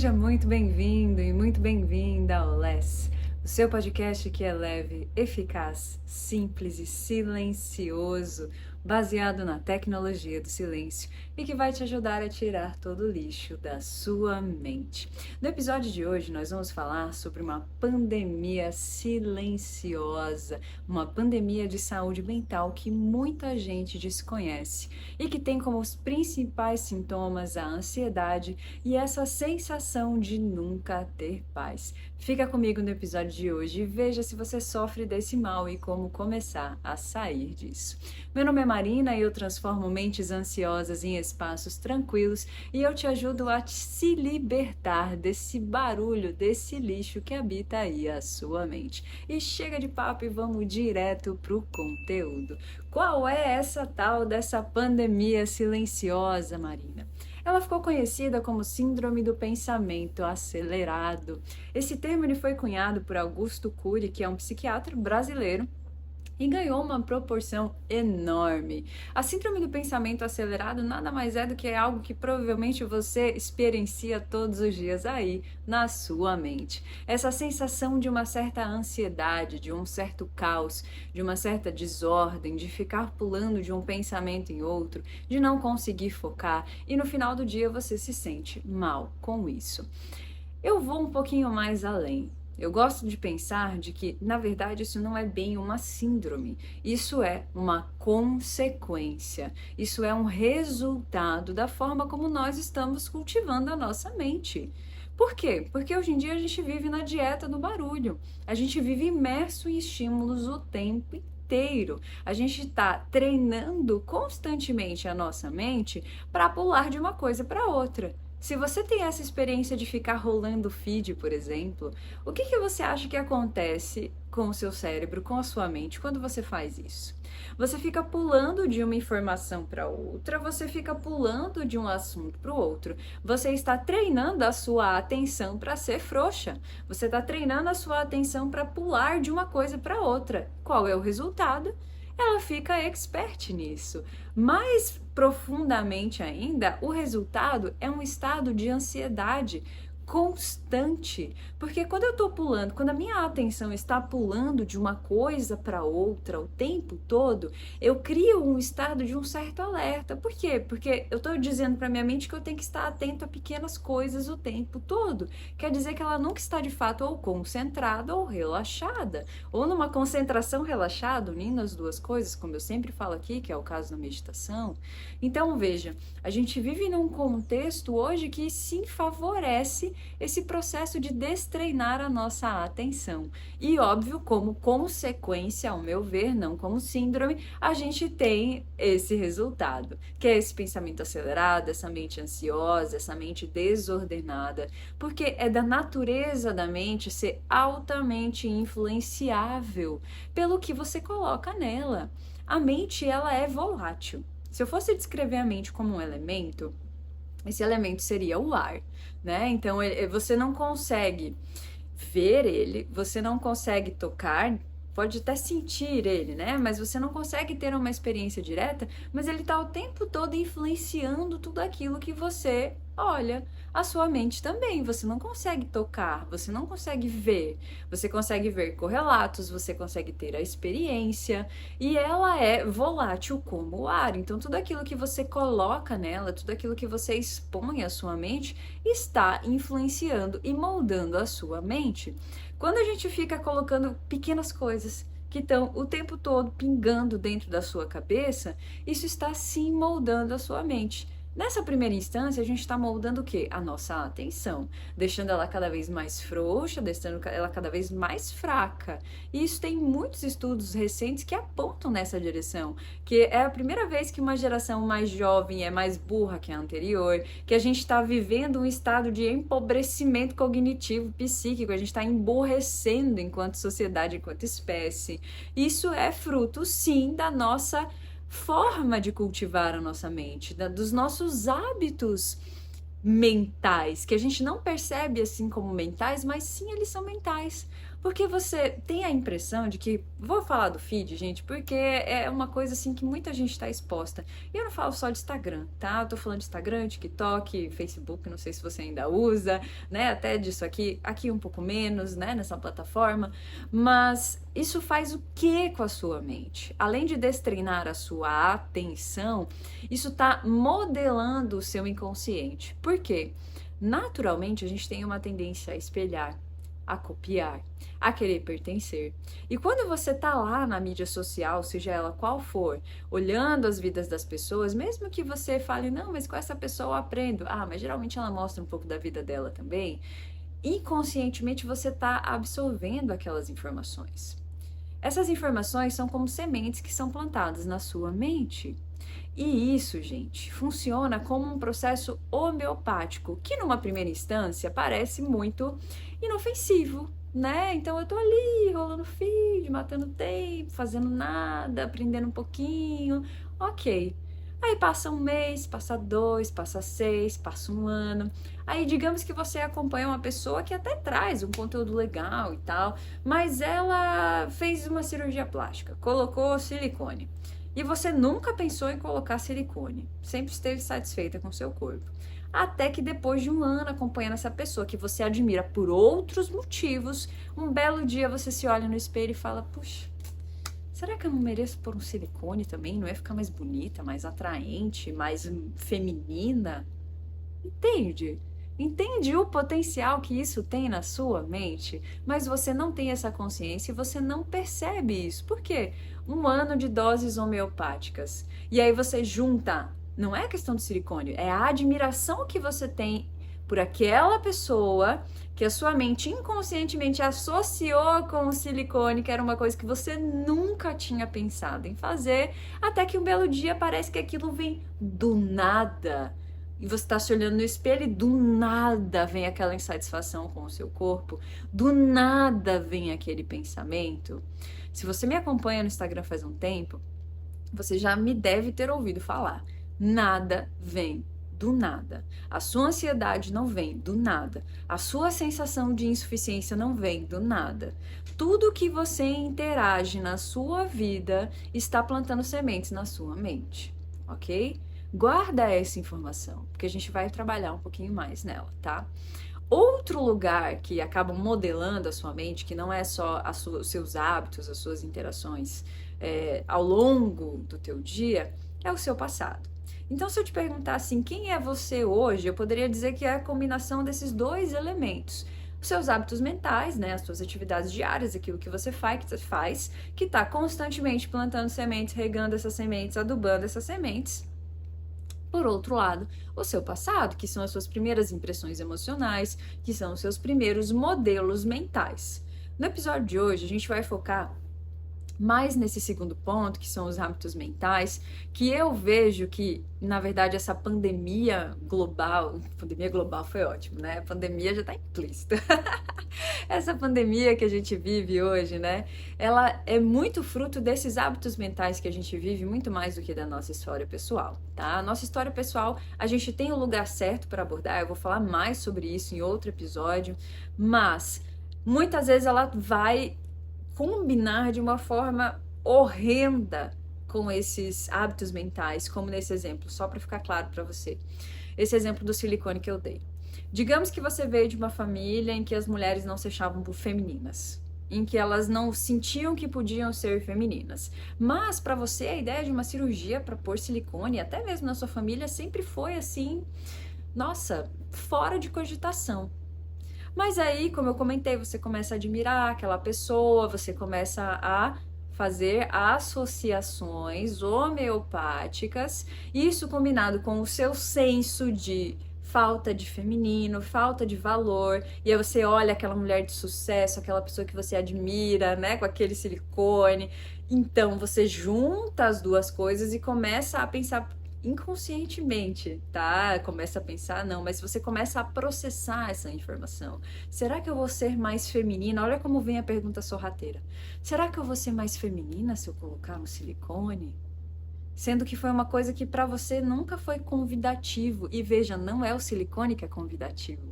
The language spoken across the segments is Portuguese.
Seja muito bem-vindo e muito bem-vinda ao Less, o seu podcast que é leve, eficaz, simples e silencioso, baseado na tecnologia do silêncio e que vai te ajudar a tirar todo o lixo da sua mente. No episódio de hoje, nós vamos falar sobre uma pandemia silenciosa, uma pandemia de saúde mental que muita gente desconhece e que tem como os principais sintomas a ansiedade e essa sensação de nunca ter paz. Fica comigo no episódio de hoje e veja se você sofre desse mal e como começar a sair disso. Meu nome é Marina e eu transformo mentes ansiosas em espaços tranquilos e eu te ajudo a se libertar desse barulho, desse lixo que habita aí a sua mente. E chega de papo e vamos direto pro conteúdo. Qual é essa tal dessa pandemia silenciosa, Marina? Ela ficou conhecida como Síndrome do Pensamento Acelerado. Esse termo ele foi cunhado por Augusto Cury, que é um psiquiatra brasileiro, e ganhou uma proporção enorme. A síndrome do pensamento acelerado nada mais é do que algo que provavelmente você experiencia todos os dias aí na sua mente. Essa sensação de uma certa ansiedade, de um certo caos, de uma certa desordem, de ficar pulando de um pensamento em outro, de não conseguir focar e no final do dia você se sente mal com isso. Eu vou um pouquinho mais além. Eu gosto de pensar de que, na verdade, isso não é bem uma síndrome, isso é uma consequência, isso é um resultado da forma como nós estamos cultivando a nossa mente. Por quê? Porque hoje em dia a gente vive na dieta do barulho, a gente vive imerso em estímulos o tempo inteiro. A gente está treinando constantemente a nossa mente para pular de uma coisa para outra. Se você tem essa experiência de ficar rolando feed, por exemplo, o que você acha que acontece com o seu cérebro, com a sua mente, quando você faz isso? Você fica pulando de uma informação para outra, você fica pulando de um assunto para o outro. Você está treinando a sua atenção para ser frouxa. Você está treinando a sua atenção para pular de uma coisa para outra. Qual é o resultado? Ela fica expert nisso. Mais profundamente ainda, o resultado é um estado de ansiedade constante, porque quando eu estou pulando, quando a minha atenção está pulando de uma coisa para outra o tempo todo, eu crio um estado de um certo alerta. Por quê? Porque eu estou dizendo para minha mente que eu tenho que estar atento a pequenas coisas o tempo todo. Quer dizer que ela nunca está de fato ou concentrada ou relaxada, ou numa concentração relaxada, unindo as duas coisas, como eu sempre falo aqui, que é o caso da meditação. Então, veja, a gente vive num contexto hoje que sim favorece esse processo de destreinar a nossa atenção. E óbvio, como consequência, ao meu ver, não como síndrome, a gente tem esse resultado, que é esse pensamento acelerado, essa mente ansiosa, essa mente desordenada, porque é da natureza da mente ser altamente influenciável pelo que você coloca nela. A mente, ela é volátil. Se eu fosse descrever a mente como um elemento, esse elemento seria o ar, né? Então, você não consegue ver ele, você não consegue tocar, pode até sentir ele, né? Mas você não consegue ter uma experiência direta, mas ele está o tempo todo influenciando tudo aquilo que você olha. A sua mente também, você não consegue tocar, você não consegue ver, você consegue ver correlatos, você consegue ter a experiência, e ela é volátil como o ar. Então tudo aquilo que você coloca nela, tudo aquilo que você expõe à sua mente, está influenciando e moldando a sua mente. Quando a gente fica colocando pequenas coisas que estão o tempo todo pingando dentro da sua cabeça, isso está sim moldando a sua mente. Nessa primeira instância, a gente está moldando o quê? A nossa atenção, deixando ela cada vez mais frouxa, deixando ela cada vez mais fraca. E isso tem muitos estudos recentes que apontam nessa direção, que é a primeira vez que uma geração mais jovem é mais burra que a anterior, que a gente está vivendo um estado de empobrecimento cognitivo, psíquico, a gente está emburrecendo enquanto sociedade, enquanto espécie. Isso é fruto, sim, da nossa forma de cultivar a nossa mente, dos nossos hábitos mentais, que a gente não percebe assim como mentais, mas sim eles são mentais. Porque você tem a impressão de que, vou falar do feed, gente, porque é uma coisa assim que muita gente está exposta. E eu não falo só de Instagram, tá? Eu tô falando de Instagram, TikTok, Facebook, não sei se você ainda usa, né? Até disso aqui um pouco menos, né? Nessa plataforma. Mas isso faz o que com a sua mente? Além de destreinar a sua atenção, isso tá modelando o seu inconsciente. Por quê? Naturalmente, a gente tem uma tendência a espelhar, a copiar, a querer pertencer. E quando você tá lá na mídia social, seja ela qual for, olhando as vidas das pessoas, mesmo que você fale, não, mas com essa pessoa eu aprendo. Ah, mas geralmente ela mostra um pouco da vida dela também. Inconscientemente você tá absorvendo aquelas informações. Essas informações são como sementes que são plantadas na sua mente. E isso, gente, funciona como um processo homeopático, que numa primeira instância parece muito inofensivo, né? Então eu tô ali rolando feed, matando tempo, fazendo nada, aprendendo um pouquinho, ok. Aí passa um mês, passa 2, passa 6, passa um ano. Aí digamos que você acompanha uma pessoa que até traz um conteúdo legal e tal, mas ela fez uma cirurgia plástica, colocou silicone. E você nunca pensou em colocar silicone, sempre esteve satisfeita com seu corpo. Até que depois de um ano acompanhando essa pessoa que você admira por outros motivos, um belo dia você se olha no espelho e fala, puxa, será que eu não mereço pôr um silicone também? Não é ficar mais bonita, mais atraente, mais feminina? Entende? Entende o potencial que isso tem na sua mente, mas você não tem essa consciência e você não percebe isso. Por quê? Um ano de doses homeopáticas. E aí você junta, não é questão do silicone, é a admiração que você tem por aquela pessoa que a sua mente inconscientemente associou com o silicone, que era uma coisa que você nunca tinha pensado em fazer, até que um belo dia parece que aquilo vem do nada. E você está se olhando no espelho e do nada vem aquela insatisfação com o seu corpo, do nada vem aquele pensamento. Se você me acompanha no Instagram faz um tempo, você já me deve ter ouvido falar. Nada vem do nada. A sua ansiedade não vem do nada. A sua sensação de insuficiência não vem do nada. Tudo que você interage na sua vida está plantando sementes na sua mente, ok? Guarda essa informação, porque a gente vai trabalhar um pouquinho mais nela, tá? Outro lugar que acaba modelando a sua mente, que não é só os seus hábitos, as suas interações ao longo do teu dia, é o seu passado. Então, se eu te perguntar assim, quem é você hoje, eu poderia dizer que é a combinação desses dois elementos. Os seus hábitos mentais, né, as suas atividades diárias, aquilo que você faz, que está constantemente plantando sementes, regando essas sementes, adubando essas sementes. Por outro lado, o seu passado, que são as suas primeiras impressões emocionais, que são os seus primeiros modelos mentais. No episódio de hoje, a gente vai focar mais nesse segundo ponto, que são os hábitos mentais, que eu vejo que, na verdade, essa pandemia global foi ótimo, né? A pandemia já tá implícita. Essa pandemia que a gente vive hoje, né? Ela é muito fruto desses hábitos mentais que a gente vive, muito mais do que da nossa história pessoal, tá? A nossa história pessoal, a gente tem o lugar certo para abordar, eu vou falar mais sobre isso em outro episódio, mas muitas vezes ela vai combinar de uma forma horrenda com esses hábitos mentais, como nesse exemplo, só para ficar claro para você. Esse exemplo do silicone que eu dei. Digamos que você veio de uma família em que as mulheres não se achavam femininas, em que elas não sentiam que podiam ser femininas. Mas para você a ideia de uma cirurgia para pôr silicone, até mesmo na sua família, sempre foi assim, nossa, fora de cogitação. Mas aí, como eu comentei, você começa a admirar aquela pessoa, você começa a fazer associações homeopáticas, isso combinado com o seu senso de falta de feminino, falta de valor, e aí você olha aquela mulher de sucesso, aquela pessoa que você admira, né, com aquele silicone, então você junta as duas coisas e começa a pensar inconscientemente, tá? Começa a pensar, não, mas você começa a processar essa informação. Será que eu vou ser mais feminina? Olha como vem a pergunta sorrateira. Será que eu vou ser mais feminina se eu colocar um silicone? Sendo que foi uma coisa que para você nunca foi convidativo. E veja, não é o silicone que é convidativo.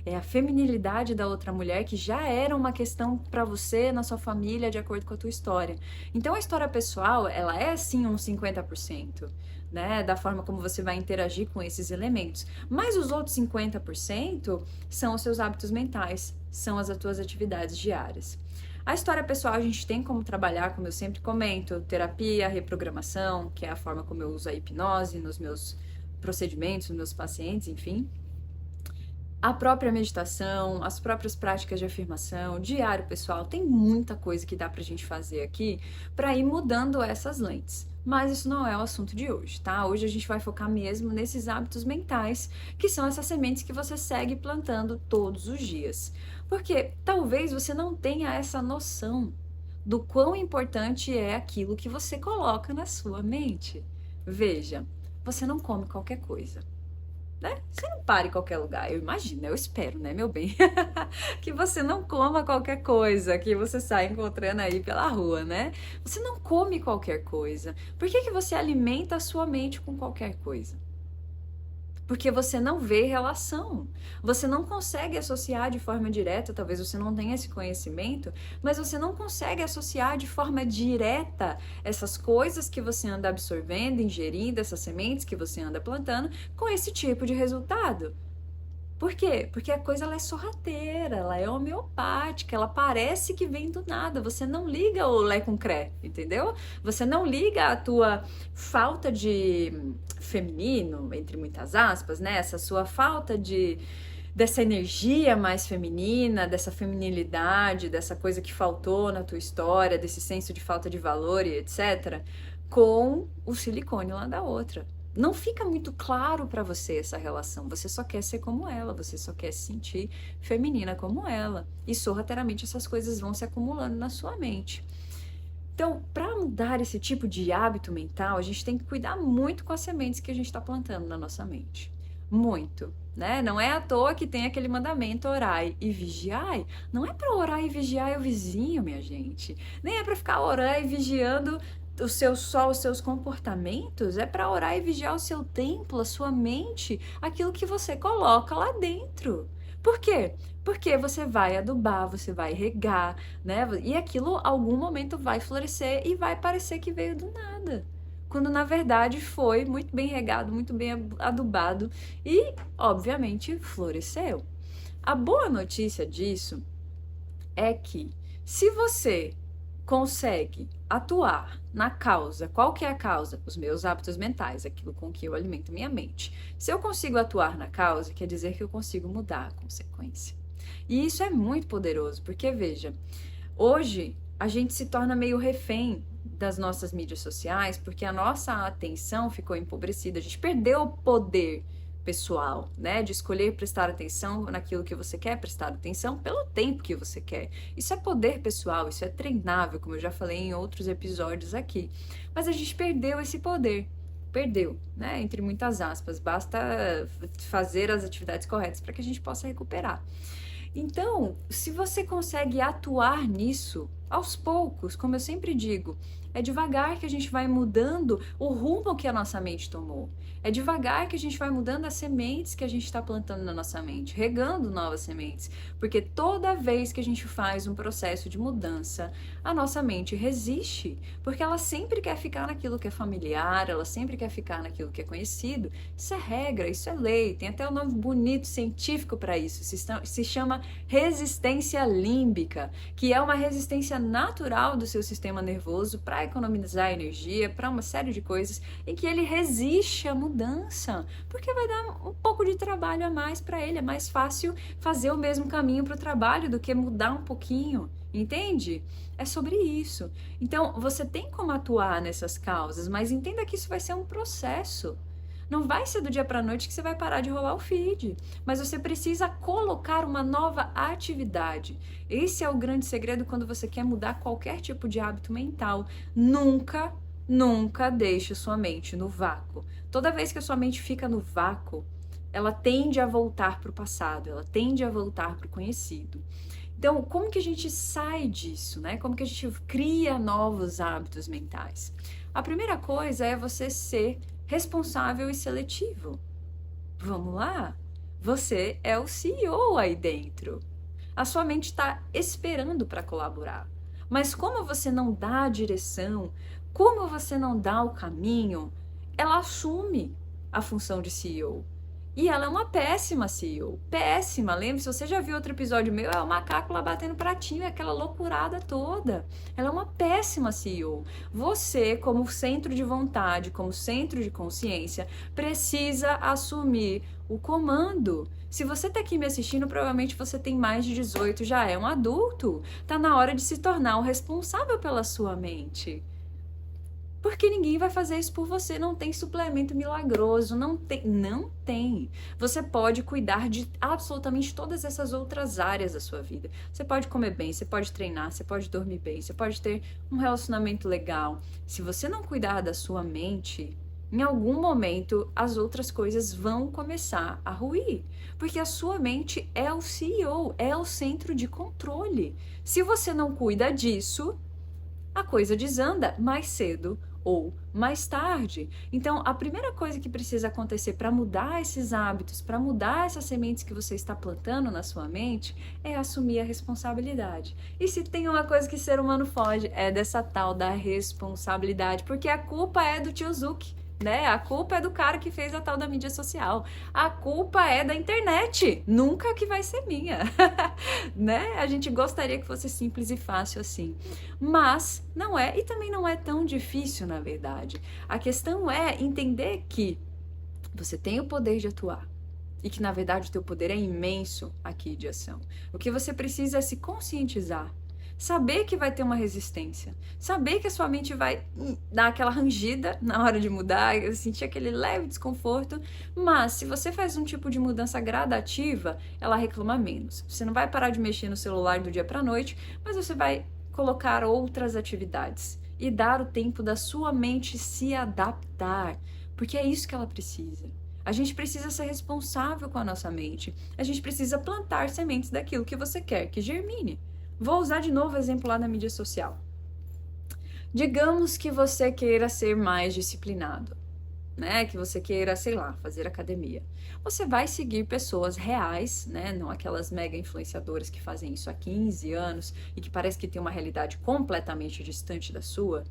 é a feminilidade da outra mulher que já era uma questão para você, na sua família, de acordo com a tua história. Então a história pessoal, ela é sim um 50%, né, da forma como você vai interagir com esses elementos. Mas os outros 50% são os seus hábitos mentais, são as tuas atividades diárias. A história pessoal a gente tem como trabalhar, como eu sempre comento, terapia, reprogramação, que é a forma como eu uso a hipnose nos meus procedimentos, nos meus pacientes, enfim. A própria meditação, as próprias práticas de afirmação, diário pessoal, tem muita coisa que dá pra gente fazer aqui para ir mudando essas lentes. Mas isso não é o assunto de hoje, tá? Hoje a gente vai focar mesmo nesses hábitos mentais, que são essas sementes que você segue plantando todos os dias. Porque talvez você não tenha essa noção do quão importante é aquilo que você coloca na sua mente. Veja, você não come qualquer coisa, né? Você não para em qualquer lugar, eu imagino, eu espero, né, meu bem? Que você não coma qualquer coisa que você sai encontrando aí pela rua, né? Você não come qualquer coisa. Por que que você alimenta a sua mente com qualquer coisa? Porque você não vê relação, você não consegue associar de forma direta, talvez você não tenha esse conhecimento, mas você não consegue associar de forma direta essas coisas que você anda absorvendo, ingerindo, essas sementes que você anda plantando, com esse tipo de resultado. Por quê? Porque a coisa ela é sorrateira, ela é homeopática, ela parece que vem do nada. Você não liga o lé com cré, entendeu? Você não liga a tua falta de feminino, entre muitas aspas, né? Essa sua falta dessa energia mais feminina, dessa feminilidade, dessa coisa que faltou na tua história, desse senso de falta de valor e etc., com o silicone lá da outra. Não fica muito claro para você essa relação. Você só quer ser como ela, você só quer se sentir feminina como ela. E sorrateiramente essas coisas vão se acumulando na sua mente. Então, para mudar esse tipo de hábito mental, a gente tem que cuidar muito com as sementes que a gente está plantando na nossa mente. Muito, né? Não é à toa que tem aquele mandamento orai e vigiai. Não é para orar e vigiar o vizinho, minha gente. Nem é para ficar orando e vigiando os seus comportamentos, é para orar e vigiar o seu templo, a sua mente, aquilo que você coloca lá dentro. Por quê? Porque você vai adubar, você vai regar, né? E aquilo, algum momento, vai florescer e vai parecer que veio do nada. Quando, na verdade, foi muito bem regado, muito bem adubado e, obviamente, floresceu. A boa notícia disso é que, se você consegue atuar na causa, qual que é a causa? Os meus hábitos mentais, aquilo com que eu alimento minha mente. Se eu consigo atuar na causa, quer dizer que eu consigo mudar a consequência. E isso é muito poderoso, porque veja, hoje a gente se torna meio refém das nossas mídias sociais, porque a nossa atenção ficou empobrecida, a gente perdeu o poder pessoal, né, de escolher prestar atenção naquilo que você quer prestar atenção pelo tempo que você quer. Isso é poder pessoal, isso é treinável, como eu já falei em outros episódios aqui. Mas a gente perdeu esse poder. Perdeu, né, entre muitas aspas. Basta fazer as atividades corretas para que a gente possa recuperar. Então, se você consegue atuar nisso, aos poucos, como eu sempre digo, é devagar que a gente vai mudando o rumo que a nossa mente tomou. É devagar que a gente vai mudando as sementes que a gente está plantando na nossa mente, regando novas sementes. Porque toda vez que a gente faz um processo de mudança, a nossa mente resiste. Porque ela sempre quer ficar naquilo que é familiar, ela sempre quer ficar naquilo que é conhecido. Isso é regra, isso é lei. Tem até um nome bonito científico para isso. Se chama resistência límbica, que é uma resistência natural do seu sistema nervoso para economizar energia, para uma série de coisas, em que ele resiste à mudança, porque vai dar um pouco de trabalho a mais para ele. É mais fácil fazer o mesmo caminho para o trabalho do que mudar um pouquinho, entende? É sobre isso. Então, você tem como atuar nessas causas, mas entenda que isso vai ser um processo. Não vai ser do dia para a noite que você vai parar de rolar o feed, mas você precisa colocar uma nova atividade. Esse é o grande segredo quando você quer mudar qualquer tipo de hábito mental. Nunca deixe sua mente no vácuo. Toda vez que a sua mente fica no vácuo, ela tende a voltar para o passado, ela tende a voltar para o conhecido. Então, como que a gente sai disso, né? Como que a gente cria novos hábitos mentais? A primeira coisa é você ser responsável e seletivo. Vamos lá? Você é o CEO aí dentro. A sua mente está esperando para colaborar. Mas como você não dá a direção, como você não dá o caminho, ela assume a função de CEO. E ela é uma péssima CEO. Péssima. Lembre-se, você já viu outro episódio meu, é o macaco lá batendo pratinho, é aquela loucurada toda. Ela é uma péssima CEO. Você, como centro de vontade, como centro de consciência, precisa assumir o comando. Se você tá aqui me assistindo, provavelmente você tem mais de 18, já é um adulto. Tá na hora de se tornar o responsável pela sua mente. Porque ninguém vai fazer isso por você, não tem suplemento milagroso, não tem. Você pode cuidar de absolutamente todas essas outras áreas da sua vida. Você pode comer bem, você pode treinar, você pode dormir bem, você pode ter um relacionamento legal. Se você não cuidar da sua mente, em algum momento as outras coisas vão começar a ruir. Porque a sua mente é o CEO, é o centro de controle. Se você não cuida disso, a coisa desanda mais cedo ou mais tarde. Então, a primeira coisa que precisa acontecer para mudar esses hábitos, para mudar essas sementes que você está plantando na sua mente, é assumir a responsabilidade. E se tem uma coisa que o ser humano foge, é dessa tal da responsabilidade, porque a culpa é do tio Zuck. Né? A culpa é do cara que fez a tal da mídia social. A culpa é da internet. Nunca que vai ser minha. Né? A gente gostaria que fosse simples e fácil assim. Mas não é, e também não é tão difícil, na verdade. A questão é entender que você tem o poder de atuar. E que, na verdade, o teu poder é imenso aqui de ação. O que você precisa é se conscientizar. Saber que vai ter uma resistência, saber que a sua mente vai dar aquela rangida na hora de mudar, sentir aquele leve desconforto, mas se você faz um tipo de mudança gradativa, ela reclama menos. Você não vai parar de mexer no celular do dia para a noite, mas você vai colocar outras atividades e dar o tempo da sua mente se adaptar, porque é isso que ela precisa. A gente precisa ser responsável com a nossa mente, a gente precisa plantar sementes daquilo que você quer que germine. Vou usar de novo o exemplo lá da mídia social. Digamos que você queira ser mais disciplinado, né? Que você queira, sei lá, fazer academia. Você vai seguir pessoas reais, né? Não aquelas mega influenciadoras que fazem isso há 15 anos e que parece que tem uma realidade completamente distante da sua.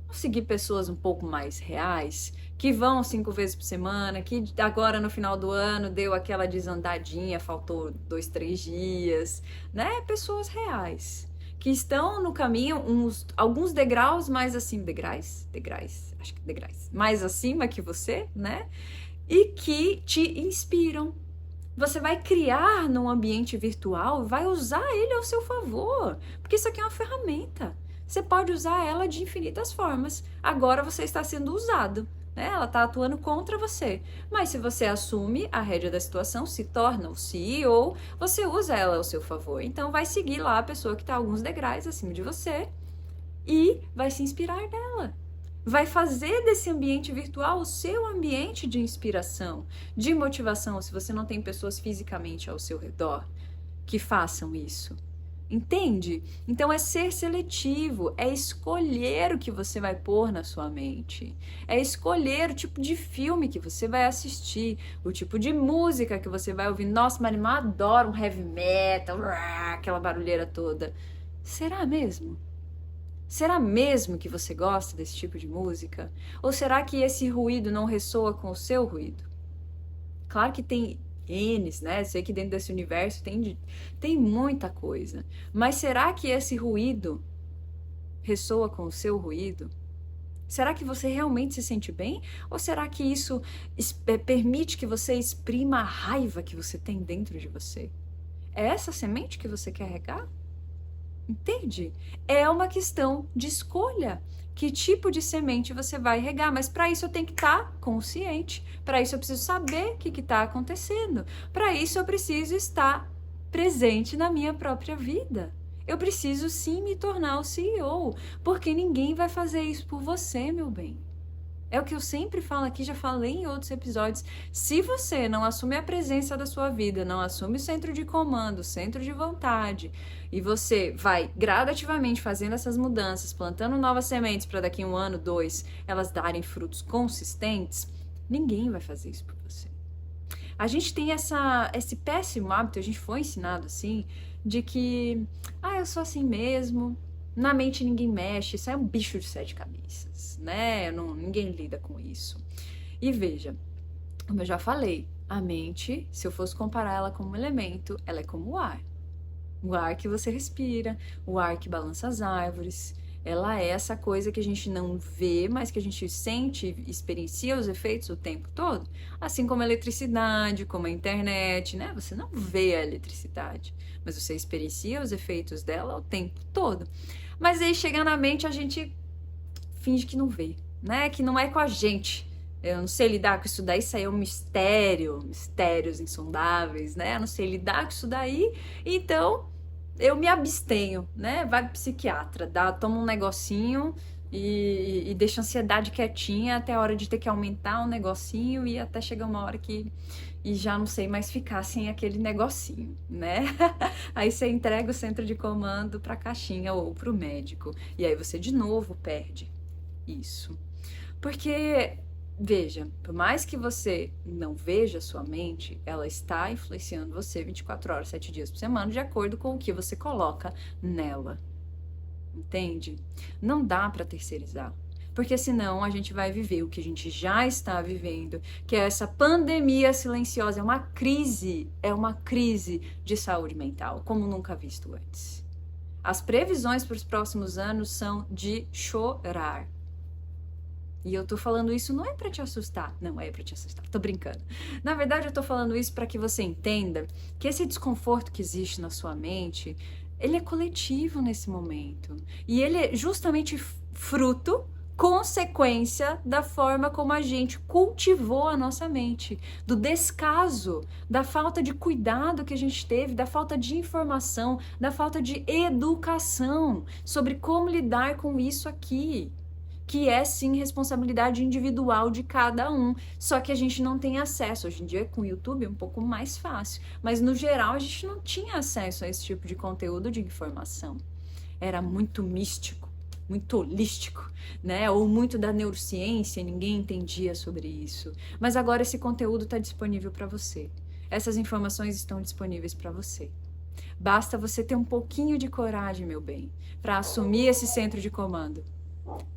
Vou seguir pessoas um pouco mais reais, que vão 5 vezes por semana, que agora no final do ano deu aquela desandadinha, faltou 2, 3 dias, né? Pessoas reais, que estão no caminho alguns degraus mais acima, acho que degraus, mais acima que você, né? E que te inspiram. Você vai criar num ambiente virtual, vai usar ele ao seu favor, porque isso aqui é uma ferramenta. Você pode usar ela de infinitas formas. Agora você está sendo usado, né? Ela está atuando contra você. Mas se você assume a rédea da situação, se torna o CEO, você usa ela ao seu favor. Então vai seguir lá a pessoa que está alguns degraus acima de você e vai se inspirar nela. Vai fazer desse ambiente virtual o seu ambiente de inspiração, de motivação, se você não tem pessoas fisicamente ao seu redor que façam isso. Entende? Então é ser seletivo, é escolher o que você vai pôr na sua mente, é escolher o tipo de filme que você vai assistir, o tipo de música que você vai ouvir. Nossa, Maria, eu adoro um heavy metal, aquela barulheira toda. Será mesmo? Será mesmo que você gosta desse tipo de música? Ou será que esse ruído não ressoa com o seu ruído? Claro que tem N's, né? Sei que dentro desse universo tem muita coisa. Mas será que esse ruído ressoa com o seu ruído? Será que você realmente se sente bem? Ou será que isso permite que você exprima a raiva que você tem dentro de você? É essa semente que você quer regar? Entende? É uma questão de escolha. Que tipo de semente você vai regar? Mas para isso eu tenho que estar consciente. Para isso eu preciso saber o que está acontecendo. Para isso eu preciso estar presente na minha própria vida. Eu preciso sim me tornar o CEO, porque ninguém vai fazer isso por você, meu bem. É o que eu sempre falo aqui, já falei em outros episódios. Se você não assume a presença da sua vida, não assume o centro de comando, o centro de vontade, e você vai gradativamente fazendo essas mudanças, plantando novas sementes para daqui 1 ano, 2, elas darem frutos consistentes, ninguém vai fazer isso por você. A gente tem esse péssimo hábito, a gente foi ensinado assim, de que, eu sou assim mesmo, na mente ninguém mexe, isso é um bicho de 7 cabeças, né? Ninguém lida com isso. E veja, como eu já falei, a mente, se eu fosse comparar ela com um elemento, ela é como o ar. O ar que você respira, o ar que balança as árvores. Ela é essa coisa que a gente não vê, mas que a gente sente e experiencia os efeitos o tempo todo. Assim como a eletricidade, como a internet, né? Você não vê a eletricidade, mas você experiencia os efeitos dela o tempo todo. Mas aí, chegando na mente, a gente finge que não vê, né? Que não é com a gente. Eu não sei lidar com isso daí, isso aí é um mistério, mistérios insondáveis, né? Eu não sei lidar com isso daí, então eu me abstenho, né? Vai pro psiquiatra, toma um negocinho e deixa a ansiedade quietinha até a hora de ter que aumentar um negocinho e até chegar uma hora que e já não sei mais ficar sem aquele negocinho, né? Aí você entrega o centro de comando pra caixinha ou pro médico e aí você de novo perde isso. Porque veja, por mais que você não veja a sua mente, ela está influenciando você 24 horas, 7 dias por semana, de acordo com o que você coloca nela. Entende? Não dá para terceirizar. Porque senão a gente vai viver o que a gente já está vivendo, que é essa pandemia silenciosa, é uma crise de saúde mental, como nunca visto antes. As previsões para os próximos anos são de chorar. E eu tô falando isso não é pra te assustar. Não é pra te assustar, tô brincando. Na verdade, eu tô falando isso pra que você entenda que esse desconforto que existe na sua mente, ele é coletivo nesse momento. E ele é justamente fruto, consequência da forma como a gente cultivou a nossa mente, do descaso, da falta de cuidado que a gente teve, da falta de informação, da falta de educação sobre como lidar com isso aqui. Que é sim responsabilidade individual de cada um, só que a gente não tem acesso. Hoje em dia com o YouTube é um pouco mais fácil, mas no geral a gente não tinha acesso a esse tipo de conteúdo de informação. Era muito místico, muito holístico, né? Ou muito da neurociência, ninguém entendia sobre isso. Mas agora esse conteúdo está disponível para você. Essas informações estão disponíveis para você. Basta você ter um pouquinho de coragem, meu bem, para assumir esse centro de comando,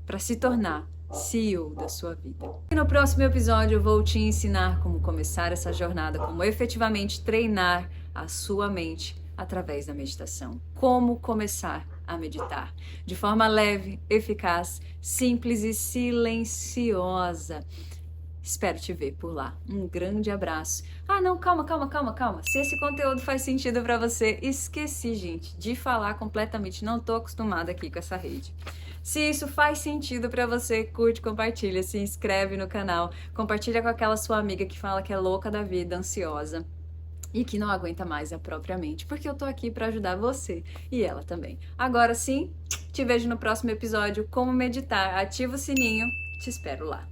para se tornar CEO da sua vida. E no próximo episódio eu vou te ensinar como começar essa jornada, como efetivamente treinar a sua mente através da meditação. Como começar a meditar de forma leve, eficaz, simples e silenciosa. Espero te ver por lá. Um grande abraço. Não, calma. Se esse conteúdo faz sentido para você, esqueci, gente, de falar completamente. Não tô acostumada aqui com essa rede. Se isso faz sentido para você, curte, compartilha, se inscreve no canal, compartilha com aquela sua amiga que fala que é louca da vida, ansiosa e que não aguenta mais a própria mente, porque eu tô aqui para ajudar você e ela também. Agora sim, te vejo no próximo episódio, Como Meditar. Ativa o sininho, te espero lá.